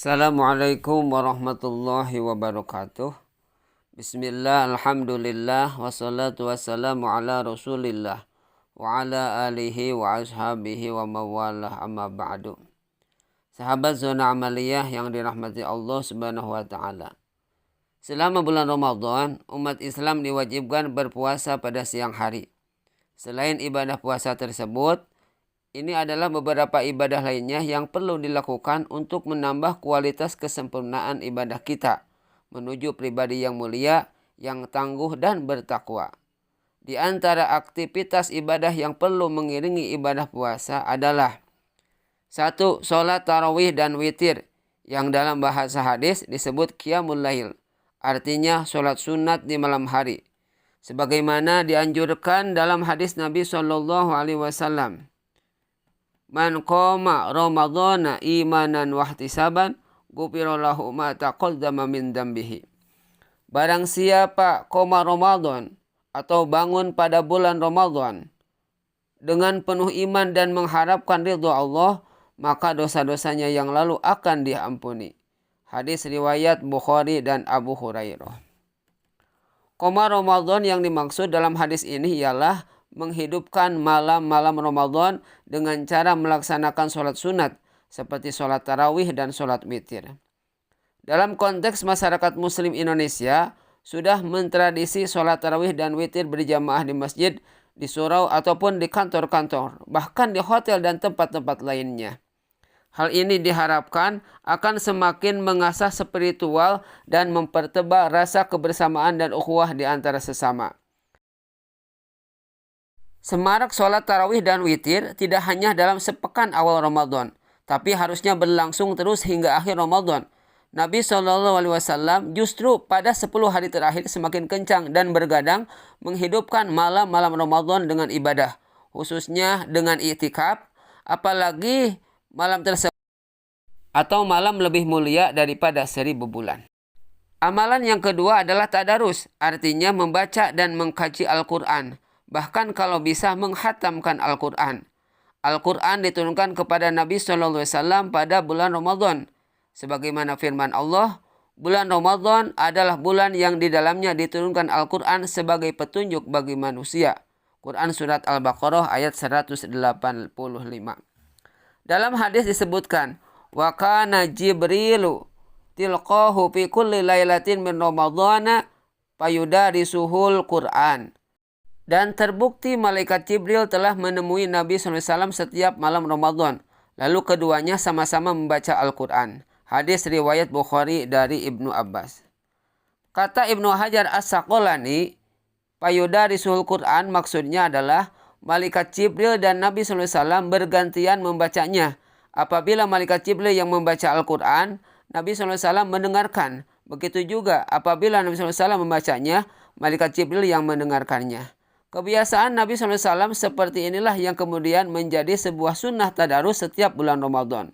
Assalamualaikum warahmatullahi wabarakatuh. Bismillah, alhamdulillah, wassalatu wassalamu ala rasulillah wa ala alihi wa ashabihi wa mawalah amma ba'du. Sahabat zona amaliyah yang dirahmati Allah subhanahu wa ta'ala. Selama bulan Ramadan, umat Islam diwajibkan berpuasa pada siang hari. Selain ibadah puasa tersebut, ini adalah beberapa ibadah lainnya yang perlu dilakukan untuk menambah kualitas kesempurnaan ibadah kita menuju pribadi yang mulia, yang tangguh dan bertakwa. Di antara aktivitas ibadah yang perlu mengiringi ibadah puasa adalah 1. Sholat tarawih dan witir yang dalam bahasa hadis disebut qiyamul lail, artinya sholat sunat di malam hari. Sebagaimana dianjurkan dalam hadis Nabi SAW. Man qoma ramadhana imanan wahtisaban ghufira lahu ma taqaddama min dambihi. Barang siapa qoma Ramadan atau bangun pada bulan Ramadan dengan penuh iman dan mengharapkan ridha Allah, maka dosa-dosanya yang lalu akan diampuni. Hadis riwayat Bukhari dan Abu Hurairah. Qoma Ramadan yang dimaksud dalam hadis ini ialah menghidupkan malam-malam Ramadan dengan cara melaksanakan sholat sunat seperti sholat tarawih dan sholat witir. Dalam konteks masyarakat muslim Indonesia, sudah mentradisi sholat tarawih dan witir berjamaah di masjid, di surau ataupun di kantor-kantor, bahkan di hotel dan tempat-tempat lainnya. Hal ini diharapkan akan semakin mengasah spiritual dan mempertebal rasa kebersamaan dan ukhuwah di antara sesama. Semarak sholat tarawih dan witir tidak hanya dalam sepekan awal Ramadan, tapi harusnya berlangsung terus hingga akhir Ramadan. Nabi SAW justru pada 10 hari terakhir semakin kencang dan bergadang menghidupkan malam-malam Ramadan dengan ibadah, khususnya dengan i'tikaf, apalagi malam tersebut atau malam lebih mulia daripada 1000 bulan. Amalan yang kedua adalah tadarus, artinya membaca dan mengkaji Al-Quran. Bahkan kalau bisa menghatamkan Al-Quran. Al-Quran diturunkan kepada Nabi SAW pada bulan Ramadan. Sebagaimana firman Allah, bulan Ramadan adalah bulan yang di dalamnya diturunkan Al-Quran sebagai petunjuk bagi manusia. Quran Surat Al-Baqarah ayat 185. Dalam hadis disebutkan, wa kana Jibrilu tilqahu fi kulli lailatin min Ramadana payudarisuhul Quran. Dan terbukti malaikat Jibril telah menemui Nabi SAW setiap malam Ramadan. Lalu keduanya sama-sama membaca Al-Quran. Hadis riwayat Bukhari dari Ibnu Abbas. Kata Ibnu Hajar As-Saqalani, payudarisuhul Quran maksudnya adalah malaikat Jibril dan Nabi SAW bergantian membacanya. Apabila malaikat Jibril yang membaca Al-Quran, Nabi SAW mendengarkan. Begitu juga apabila Nabi SAW membacanya, malaikat Jibril yang mendengarkannya. Kebiasaan Nabi SAW seperti inilah yang kemudian menjadi sebuah sunnah tadarus setiap bulan Ramadan.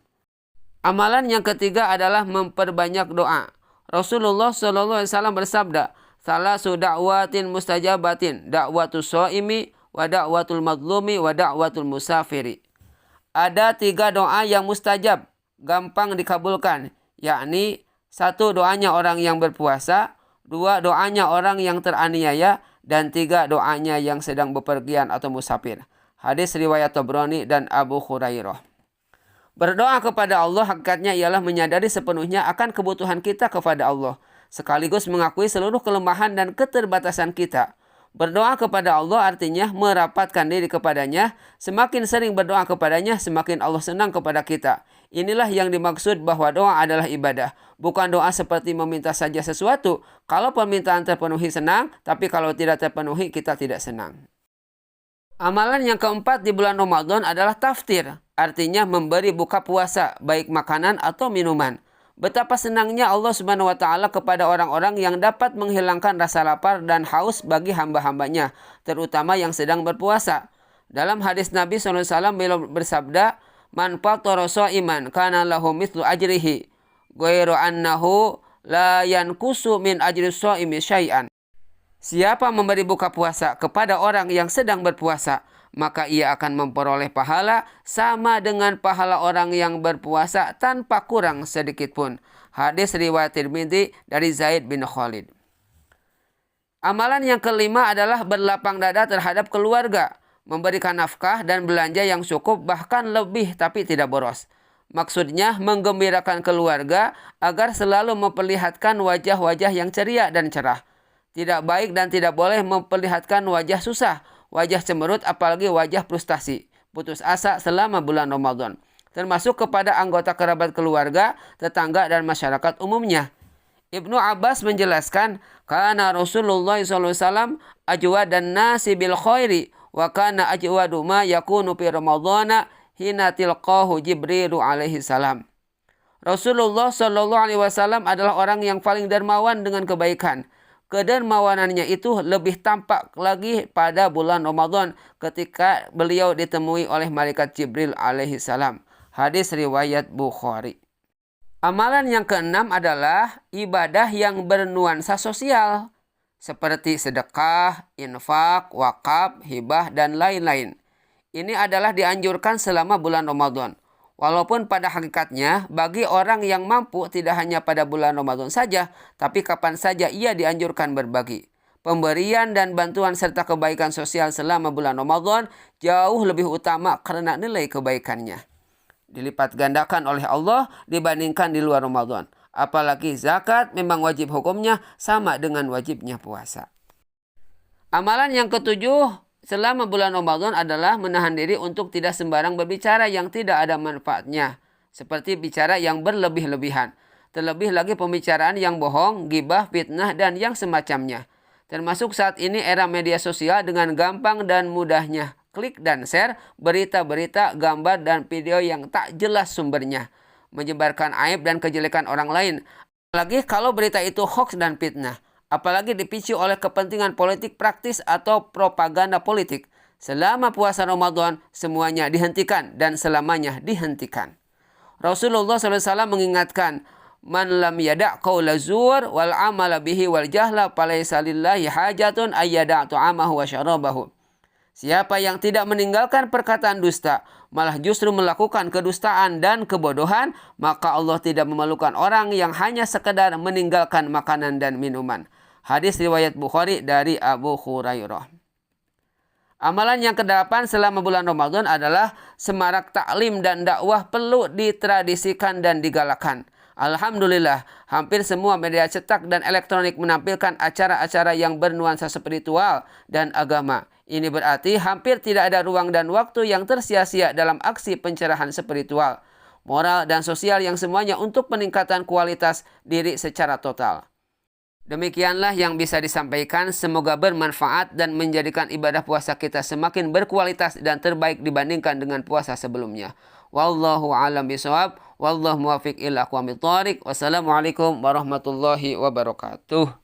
Amalan yang ketiga adalah memperbanyak doa. Rasulullah SAW bersabda, "Salasu da'watin mustajabatin, da'watus shaimi wa da'watul madlumi wa da'watul musafiri." Ada 3 doa yang mustajab, gampang dikabulkan, yakni 1 doanya orang yang berpuasa, 2 doanya orang yang teraniaya, dan 3 doanya yang sedang bepergian atau musafir. Hadis riwayat Tabrani dan Abu Hurairah. Berdoa kepada Allah hakikatnya ialah menyadari sepenuhnya akan kebutuhan kita kepada Allah, sekaligus mengakui seluruh kelemahan dan keterbatasan kita. Berdoa kepada Allah artinya merapatkan diri kepadanya. Semakin sering berdoa kepadanya, semakin Allah senang kepada kita. Inilah yang dimaksud bahwa doa adalah ibadah. Bukan doa seperti meminta saja sesuatu. Kalau permintaan terpenuhi senang, tapi kalau tidak terpenuhi kita tidak senang. Amalan yang keempat di bulan Ramadan adalah taftir. Artinya memberi buka puasa, baik makanan atau minuman. Betapa senangnya Allah Subhanahu wa Ta'ala kepada orang-orang yang dapat menghilangkan rasa lapar dan haus bagi hamba-hambanya, terutama yang sedang berpuasa. Dalam hadis Nabi SAW beliau bersabda, "Man fattara sha'iman kana lahu mithlu ajrihi, ghairu annahu la yanqusu min ajri shaimi syai'an." Siapa memberi buka puasa kepada orang yang sedang berpuasa, maka ia akan memperoleh pahala sama dengan pahala orang yang berpuasa tanpa kurang sedikit pun. Hadis riwayat Tirmidzi dari Zaid bin Khalid. Amalan yang kelima adalah berlapang dada terhadap keluarga, memberikan nafkah dan belanja yang cukup bahkan lebih tapi tidak boros. Maksudnya menggembirakan keluarga agar selalu memperlihatkan wajah-wajah yang ceria dan cerah. Tidak baik dan tidak boleh memperlihatkan wajah susah, wajah cemberut apalagi wajah frustasi, putus asa selama bulan Ramadan. Termasuk kepada anggota kerabat keluarga, tetangga dan masyarakat umumnya. Ibnu Abbas menjelaskan, kana Rasulullah SAW ajwadan nasi bil khairi wa kana ajwadu ma yakunu fi Ramadhana hina tilqahu Jibril alaihi salam. Rasulullah SAW adalah orang yang paling dermawan dengan kebaikan. Kedermawanannya itu lebih tampak lagi pada bulan Ramadan ketika beliau ditemui oleh malaikat Jibril alaihi salam. Hadis riwayat Bukhari. Amalan yang keenam adalah ibadah yang bernuansa sosial seperti sedekah, infak, wakaf, hibah, dan lain-lain. Ini adalah dianjurkan selama bulan Ramadan. Walaupun pada hakikatnya bagi orang yang mampu tidak hanya pada bulan Ramadan saja, tapi kapan saja ia dianjurkan berbagi. Pemberian dan bantuan serta kebaikan sosial selama bulan Ramadan jauh lebih utama karena nilai kebaikannya dilipat gandakan oleh Allah dibandingkan di luar Ramadan. Apalagi zakat memang wajib hukumnya sama dengan wajibnya puasa. Amalan yang ketujuh selama bulan Ramadan adalah menahan diri untuk tidak sembarang berbicara yang tidak ada manfaatnya, seperti bicara yang berlebih-lebihan. Terlebih lagi pembicaraan yang bohong, ghibah, fitnah, dan yang semacamnya. Termasuk saat ini era media sosial dengan gampang dan mudahnya klik dan share berita-berita, gambar, dan video yang tak jelas sumbernya, menyebarkan aib dan kejelekan orang lain. Apalagi kalau berita itu hoax dan fitnah. Apalagi dipicu oleh kepentingan politik praktis atau propaganda politik. Selama puasa Ramadan, semuanya dihentikan dan selamanya dihentikan. Rasulullah SAW mengingatkan, man lam yada' qawla zur wal amala bihi wal jahla falaysa lillahi hajatun ayyada' tu'amahu wa syarabahu. Siapa yang tidak meninggalkan perkataan dusta, malah justru melakukan kedustaan dan kebodohan, maka Allah tidak memerlukan orang yang hanya sekedar meninggalkan makanan dan minuman. Hadis riwayat Bukhari dari Abu Hurairah. Amalan yang ke-8 selama bulan Ramadan adalah semarak taklim dan dakwah perlu ditradisikan dan digalakan. Alhamdulillah, hampir semua media cetak dan elektronik menampilkan acara-acara yang bernuansa spiritual dan agama. Ini berarti hampir tidak ada ruang dan waktu yang tersia-sia dalam aksi pencerahan spiritual, moral, dan sosial yang semuanya untuk peningkatan kualitas diri secara total. Demikianlah yang bisa disampaikan, semoga bermanfaat dan menjadikan ibadah puasa kita semakin berkualitas dan terbaik dibandingkan dengan puasa sebelumnya. Wallahu a'lam bishawab, wallahu muwaffiq ila aqwamit thoriq. Wassalamualaikum warahmatullahi wabarakatuh.